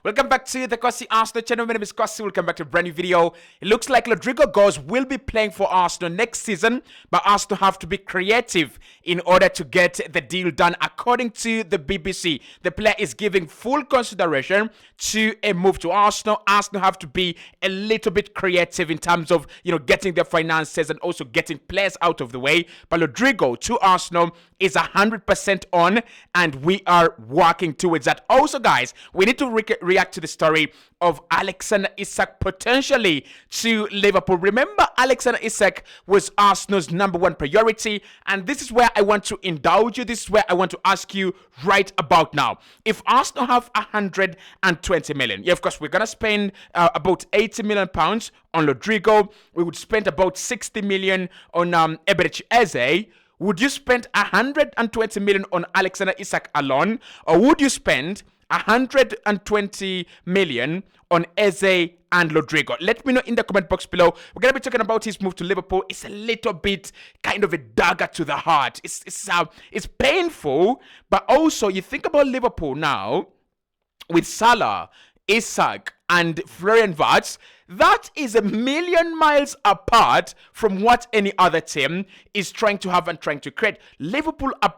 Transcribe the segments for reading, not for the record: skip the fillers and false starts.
Welcome back to the Cossy Arsenal channel. My name is Cossy. Welcome back to a brand new video. It looks like Rodrygo Goes will be playing for Arsenal next season, but Arsenal have to be creative in order to get the deal done. According to the BBC, the player is giving full consideration to a move to Arsenal. Arsenal have to be a little bit creative in terms of, getting their finances and also getting players out of the way. But Rodrygo to Arsenal is 100% on, and we are working towards that. Also, guys, we need to react to the story of Alexander Isak potentially to Liverpool. Remember, Alexander Isak was Arsenal's #1 priority, and this is where I want to indulge you. This is where I want to ask you right about now. If Arsenal have 120 million, of course, we're going to spend about 80 million pounds on Rodrygo. We would spend about 60 million on Eberechi Eze. Would you spend 120 million on Alexander Isak alone, or would you spend 120 million on Eze and Rodrygo? Let me know in the comment box below. We're going to be talking about his move to Liverpool. It's a little bit kind of a dagger to the heart. It's painful, but also you think about Liverpool now with Salah, Isak, and Florian Wirtz. That is a million miles apart from what any other team is trying to have and trying to create. Liverpool are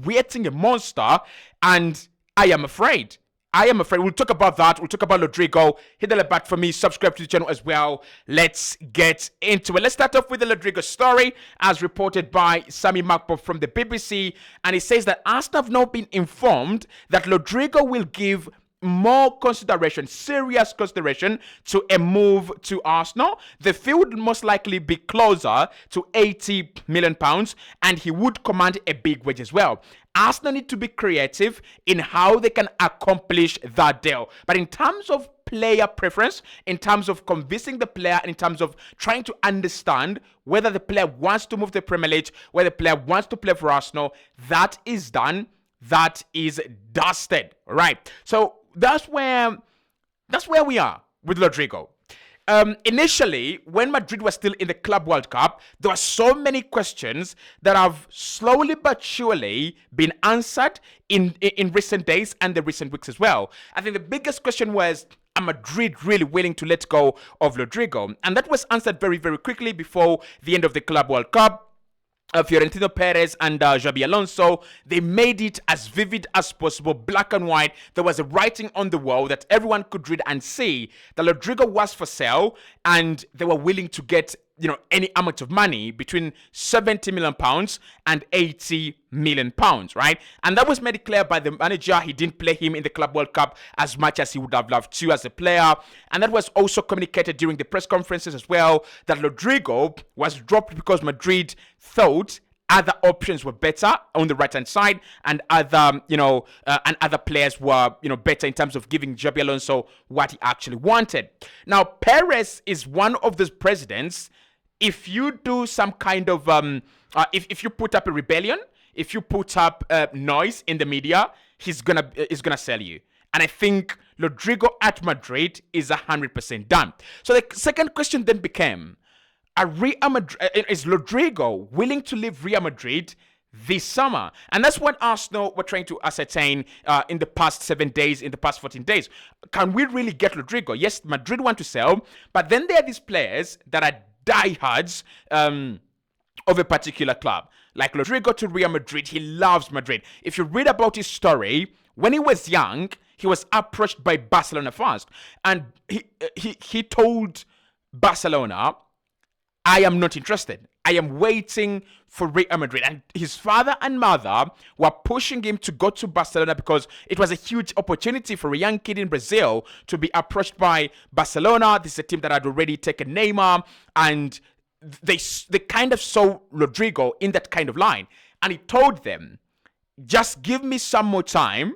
creating a monster, and I am afraid. We'll talk about that. We'll talk about Rodrygo. Hit the like button for me. Subscribe to the channel as well. Let's get into it. Let's start off with the Rodrygo story as reported by Sami Makpo from the BBC. And it says that Arsenal have now been informed that Rodrygo will give more consideration, serious consideration to a move to Arsenal. The fee would most likely be closer to 80 million pounds, and he would command a big wage as well. Arsenal need to be creative in how they can accomplish that deal. But in terms of player preference, in terms of convincing the player, and in terms of trying to understand whether the player wants to move to the Premier League, whether the player wants to play for Arsenal, that is done. That is dusted. Right. So that's where we are with Rodrygo. Initially, when Madrid was still in the Club World Cup, there were so many questions that have slowly but surely been answered in recent days and the recent weeks as well. I think the biggest question was, are Madrid really willing to let go of Rodrygo? And that was answered very, very quickly before the end of the Club World Cup. Fiorentino Perez and Xabi Alonso, they made it as vivid as possible, black and white. There was a writing on the wall that everyone could read and see that Rodrygo was for sale, and they were willing to get any amount of money between 70 million pounds and 80 million pounds, right? And that was made clear by the manager. He didn't play him in the Club World Cup as much as he would have loved to as a player. And that was also communicated during the press conferences as well, that Rodrygo was dropped because Madrid thought other options were better on the right-hand side, and other, and other players were, better in terms of giving Xabi Alonso what he actually wanted. Now, Perez is one of those presidents. If you do some kind of, if you put up a rebellion, if you put up noise in the media, he's gonna sell you. And I think Rodrygo at Madrid is 100% done. So the second question then became, is Rodrygo willing to leave Real Madrid this summer? And that's what Arsenal were trying to ascertain in the past 7 days, in the past 14 days. Can we really get Rodrygo? Yes, Madrid want to sell, but then there are these players that are diehards of a particular club. Like Rodrygo to Real Madrid, he loves Madrid. If you read about his story, when he was young, he was approached by Barcelona first, and he told Barcelona, I am not interested. I am waiting for Real Madrid. And his father and mother were pushing him to go to Barcelona because it was a huge opportunity for a young kid in Brazil to be approached by Barcelona. This is a team that had already taken Neymar, and they kind of saw Rodrygo in that kind of line. And he told them, just give me some more time.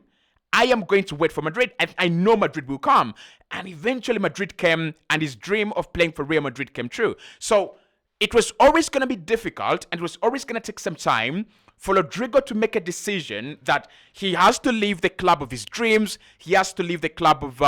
I am going to wait for Madrid, and I know Madrid will come. And eventually Madrid came, and his dream of playing for Real Madrid came true. So it was always going to be difficult, and it was always going to take some time for Rodrygo to make a decision that he has to leave the club of his dreams. He has to leave the club of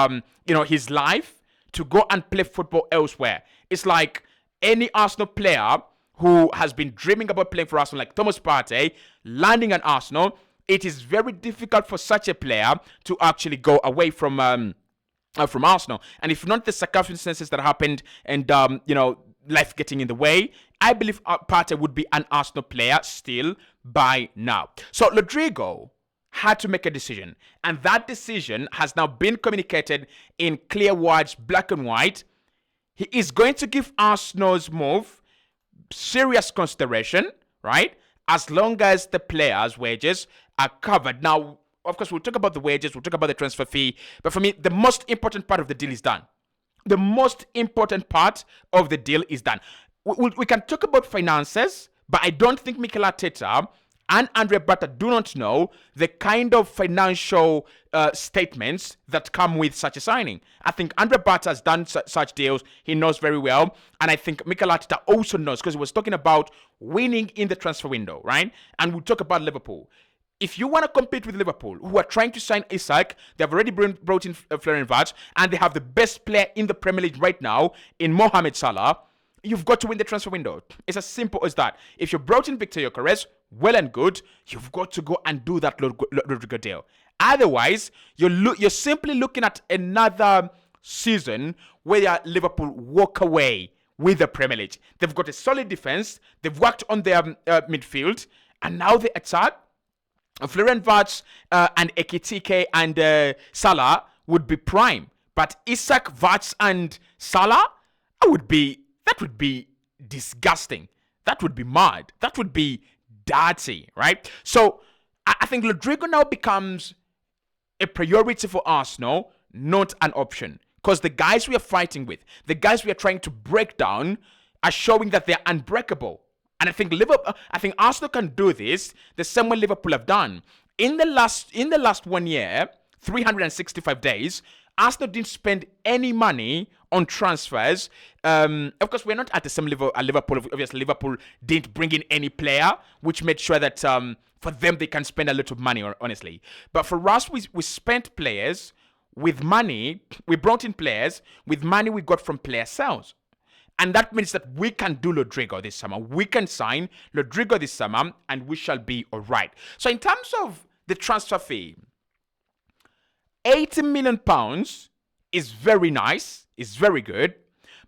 his life to go and play football elsewhere. It's like any Arsenal player who has been dreaming about playing for Arsenal, like Thomas Partey, landing at Arsenal. It is very difficult for such a player to actually go away from from Arsenal. And if not the circumstances that happened and, life getting in the way, I believe Partey would be an Arsenal player still by now. So Rodrygo had to make a decision. And that decision has now been communicated in clear words, black and white. He is going to give Arsenal's move serious consideration, right? As long as the players' wages are covered. Now, of course, we'll talk about the wages, we'll talk about the transfer fee. But for me, the most important part of the deal is done. The most important part of the deal is done. We can talk about finances, but I don't think Mikel Arteta and Andre Barta do not know the kind of financial statements that come with such a signing. I think Andre Barta has done such deals. He knows very well. And I think Mikel Arteta also knows, because he was talking about winning in the transfer window, right? And we'll talk about Liverpool. If you want to compete with Liverpool, who are trying to sign Isak, they have already brought in Florian Wirtz, and they have the best player in the Premier League right now in Mohamed Salah, you've got to win the transfer window. It's as simple as that. If you brought in Victor Gyökeres, well and good, you've got to go and do that Rodrygo deal. Otherwise, you're simply looking at another season where Liverpool walk away with the Premier League. They've got a solid defense, they've worked on their midfield, and now they attack. Florian Wirtz and Ekitike and Salah would be prime. But Isak, Wirtz and Salah, that would be disgusting. That would be mad. That would be dirty, right? So I think Rodrygo now becomes a priority for Arsenal, not an option. Because the guys we are fighting with, the guys we are trying to break down, are showing that they're unbreakable. And I think Arsenal can do this the same way Liverpool have done. In the last 1 year, 365 days, Arsenal didn't spend any money on transfers. Of course, we're not at the same level at Liverpool. Obviously, Liverpool didn't bring in any player, which made sure that for them they can spend a lot of money, honestly. But for us, we spent players with money. We brought in players with money we got from player sales. And that means that we can do Rodrygo this summer. We can sign Rodrygo this summer, and we shall be all right. So in terms of the transfer fee, £80 million is very nice, is very good.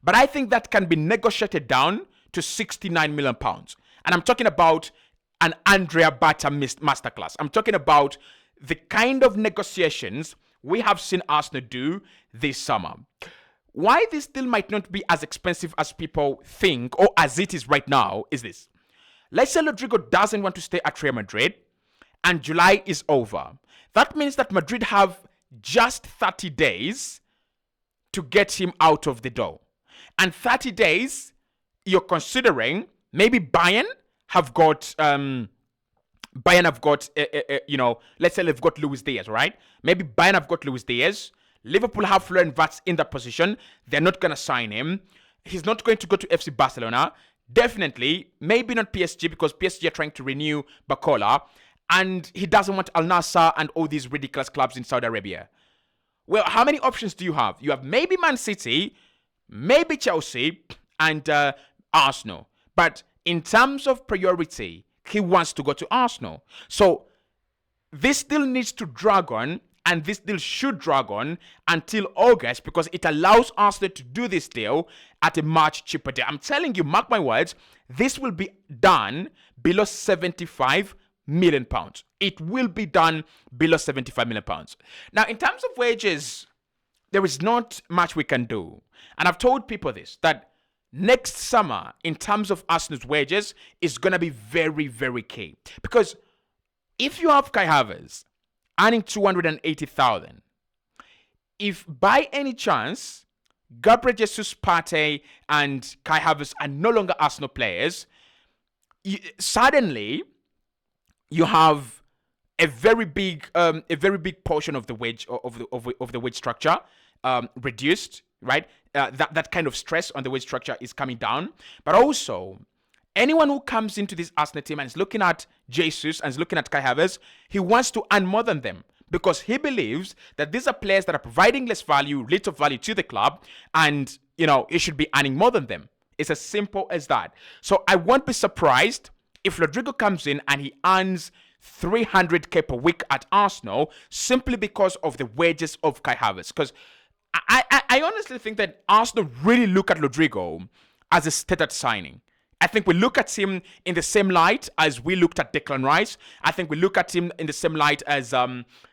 But I think that can be negotiated down to £69 million. And I'm talking about an Andrea Barta masterclass. I'm talking about the kind of negotiations we have seen Arsenal do this summer. Why this deal might not be as expensive as people think, or as it is right now, is this. Let's say Rodrygo doesn't want to stay at Real Madrid, and July is over. That means that Madrid have just 30 days to get him out of the door. And 30 days, you're considering maybe Bayern have got, let's say they've got Luis Diaz, right? Maybe Bayern have got Luis Diaz. Liverpool have Florian Wirtz in that position. They're not going to sign him. He's not going to go to FC Barcelona. Definitely, maybe not PSG, because PSG are trying to renew Bacola. And he doesn't want Al Nassr and all these ridiculous clubs in Saudi Arabia. Well, how many options do you have? You have maybe Man City, maybe Chelsea, and Arsenal. But in terms of priority, he wants to go to Arsenal. So this still needs to drag on, and this deal should drag on until August, because it allows Arsenal to do this deal at a much cheaper deal. I'm telling you, mark my words, this will be done below £75 million. It will be done below £75 million. Now, in terms of wages, there is not much we can do. And I've told people this, that next summer, in terms of Arsenal's wages, is going to be very, very key. Because if you have Kai Havertz earning 280,000, if by any chance Gabriel Jesus, Partey, and Kai Havertz are no longer Arsenal players, suddenly you have a very big portion of the wage of the wage structure reduced, right? That kind of stress on the wage structure is coming down. But also, anyone who comes into this Arsenal team and is looking at Jesus and is looking at Kai Havertz, he wants to earn more than them, because he believes that these are players that are providing little value to the club, and he should be earning more than them. It's as simple as that. So I won't be surprised if Rodrygo comes in and he earns 300k per week at Arsenal, simply because of the wages of Kai Havertz. Because I honestly think that Arsenal really look at Rodrygo as a stated signing. I think we look at him in the same light as we looked at Declan Rice. I think we look at him in the same light as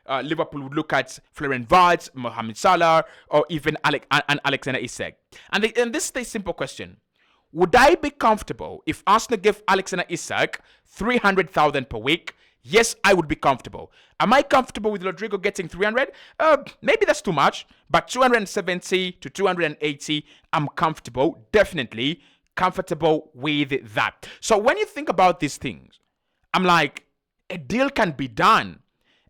Liverpool would look at Florian Wirtz, Mohamed Salah, or even Alexander Isak. And this is a simple question. Would I be comfortable if Arsenal gave Alexander Isak 300,000 per week? Yes, I would be comfortable. Am I comfortable with Rodrygo getting 300? Maybe that's too much, but 270 to 280, I'm comfortable, definitely comfortable with that. So when you think about these things, I'm like, a deal can be done.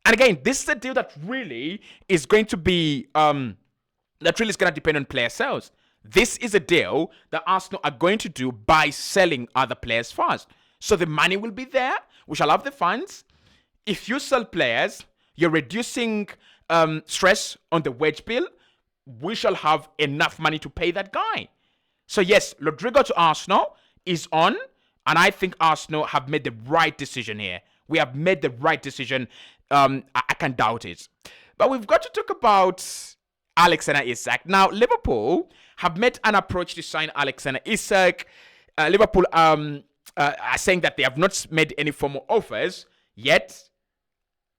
And again, this is a deal that really is going to be, that really is going to depend on player sales. This is a deal that Arsenal are going to do by selling other players first. So the money will be there. We shall have the funds. If you sell players, you're reducing stress on the wage bill. We shall have enough money to pay that guy. So yes, Rodrygo to Arsenal is on. And I think Arsenal have made the right decision here. We have made the right decision. I can't doubt it. But we've got to talk about Alexander Isak. Now, Liverpool have made an approach to sign Alexander Isak. Liverpool are saying that they have not made any formal offers yet,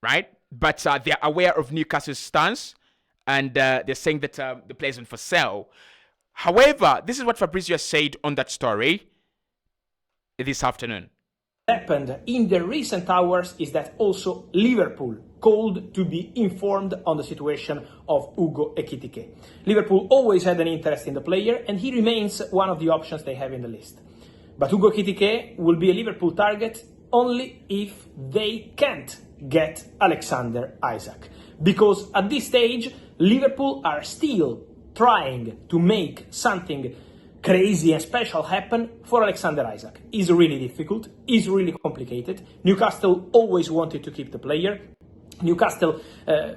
right? But they're aware of Newcastle's stance, and they're saying that the player isn't for sale. However, this is what Fabrizio said on that story this afternoon. Happened in the recent hours is that also Liverpool called to be informed on the situation of Ugo Ekitike. Liverpool always had an interest in the player, and he remains one of the options they have in the list. But Ugo Ekitike will be a Liverpool target only if they can't get Alexander Isak. Because at this stage, Liverpool are still trying to make something crazy and special happen for Alexander Isak. It's really difficult, it's really complicated. Newcastle always wanted to keep the player. Newcastle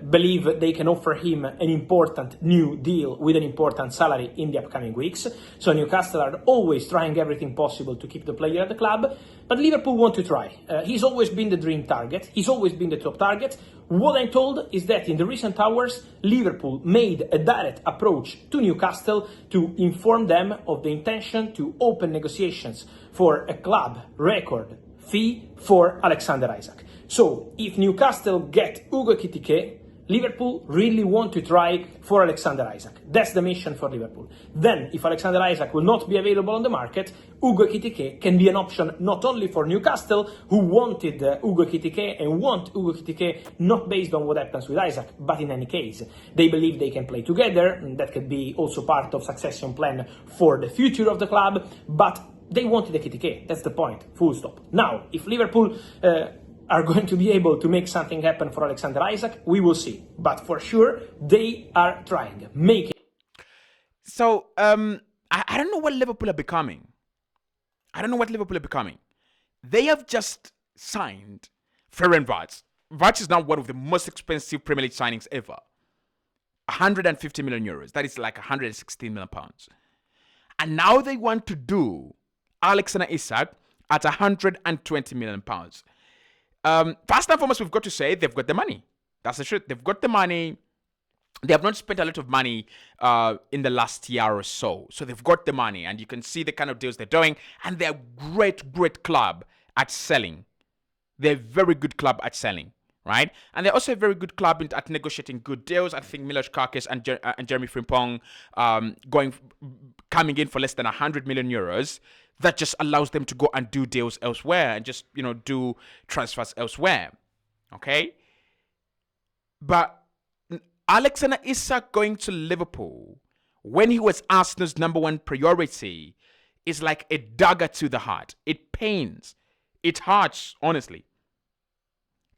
believe they can offer him an important new deal with an important salary in the upcoming weeks. So Newcastle are always trying everything possible to keep the player at the club, but Liverpool want to try. He's always been the dream target. He's always been the top target. What I'm told is that in the recent hours, Liverpool made a direct approach to Newcastle to inform them of the intention to open negotiations for a club record fee for Alexander Isak. So, if Newcastle get Ugo Ekitike, Liverpool really want to try for Alexander Isak. That's the mission for Liverpool. Then, if Alexander Isak will not be available on the market, Ugo Ekitike can be an option not only for Newcastle, who wanted Ugo Ekitike and want Ugo Ekitike not based on what happens with Isak, but in any case. They believe they can play together, and that could be also part of succession plan for the future of the club, but they wanted Ekitike. That's the point. Full stop. Now, if Liverpool are going to be able to make something happen for Alexander Isak, we will see. But for sure, they are trying. Make it. So, I don't know what Liverpool are becoming. I don't know what Liverpool are becoming. They have just signed Florian Wirtz. Wirtz is now one of the most expensive Premier League signings ever. 150 million euros. That is like 116 million pounds. And now they want to do Alexander Isak at 120 million pounds. First and foremost, we've got to say they've got the money. That's the truth. They've got the money. They have not spent a lot of money in the last year or so. So they've got the money, and you can see the kind of deals they're doing. And they're a great club at selling. They're a very good club at selling, right? And they're also a very good club at negotiating good deals. I think Milos Karkis and Jeremy Frimpong coming in for less than 100 million euros. That just allows them to go and do deals elsewhere and just, do transfers elsewhere. Okay? But Alexander Isak going to Liverpool when he was Arsenal's number one priority is like a dagger to the heart. It pains. It hurts, honestly.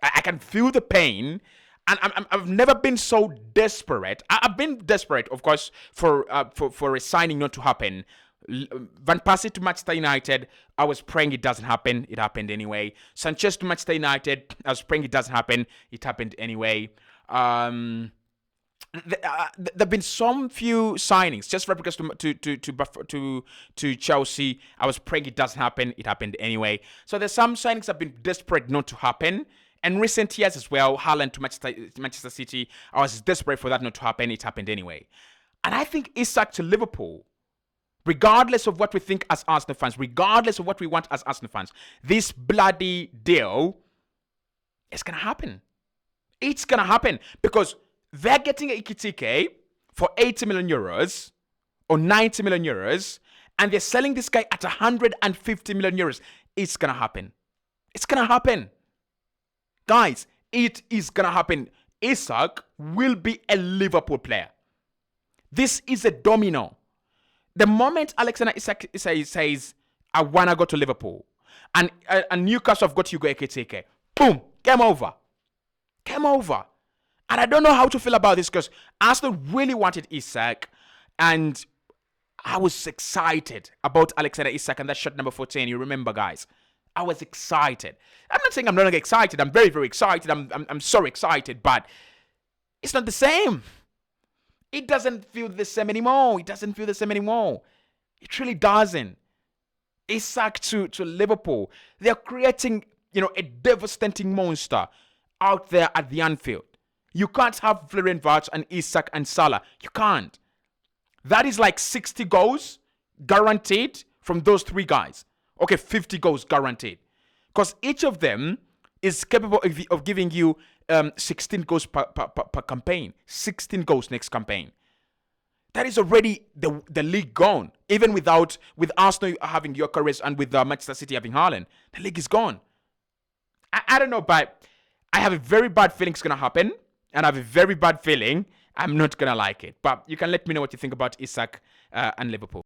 I can feel the pain. And I've never been so desperate. I've been desperate, of course, for a signing not to happen. Van Persie to Manchester United, I was praying it doesn't happen. It happened anyway. Sanchez to Manchester United, I was praying it doesn't happen. It happened anyway. There've been some few signings. Just Fabregas to Chelsea, I was praying it doesn't happen. It happened anyway. So there's some signings I've been desperate not to happen. And recent years as well, Haaland to Manchester City, I was desperate for that not to happen. It happened anyway. And I think Isak to Liverpool, regardless of what we think as Arsenal fans, regardless of what we want as Arsenal fans, this bloody deal is going to happen. It's going to happen because they're getting Ekitike for 80 million euros or 90 million euros, and they're selling this guy at 150 million euros. It's going to happen. It's going to happen. Guys, it is going to happen. Isak will be a Liverpool player. This is a domino. The moment Alexander Isak says, I want to go to Liverpool, and Newcastle have got Hugo Ekitike, boom, game over. Game over. And I don't know how to feel about this because Arsenal really wanted Isak, and I was excited about Alexander Isak and that shot number 14. You remember, guys? I was excited. I'm not saying I'm not excited. I'm very, very excited. I'm so excited, but it's not the same. It doesn't feel the same anymore. It doesn't feel the same anymore. It really doesn't. Isak to Liverpool. They're creating, a devastating monster out there at the Anfield. You can't have Florian Wirtz and Isak and Salah. You can't. That is like 60 goals guaranteed from those three guys. Okay, 50 goals guaranteed. Because each of them is capable of giving you 16 goals per campaign. 16 goals next campaign. That is already the league gone. Even with Arsenal having Gyökeres and with Manchester City having Haaland, the league is gone. I don't know, but I have a very bad feeling it's going to happen. And I have a very bad feeling I'm not going to like it. But you can let me know what you think about Isak and Liverpool.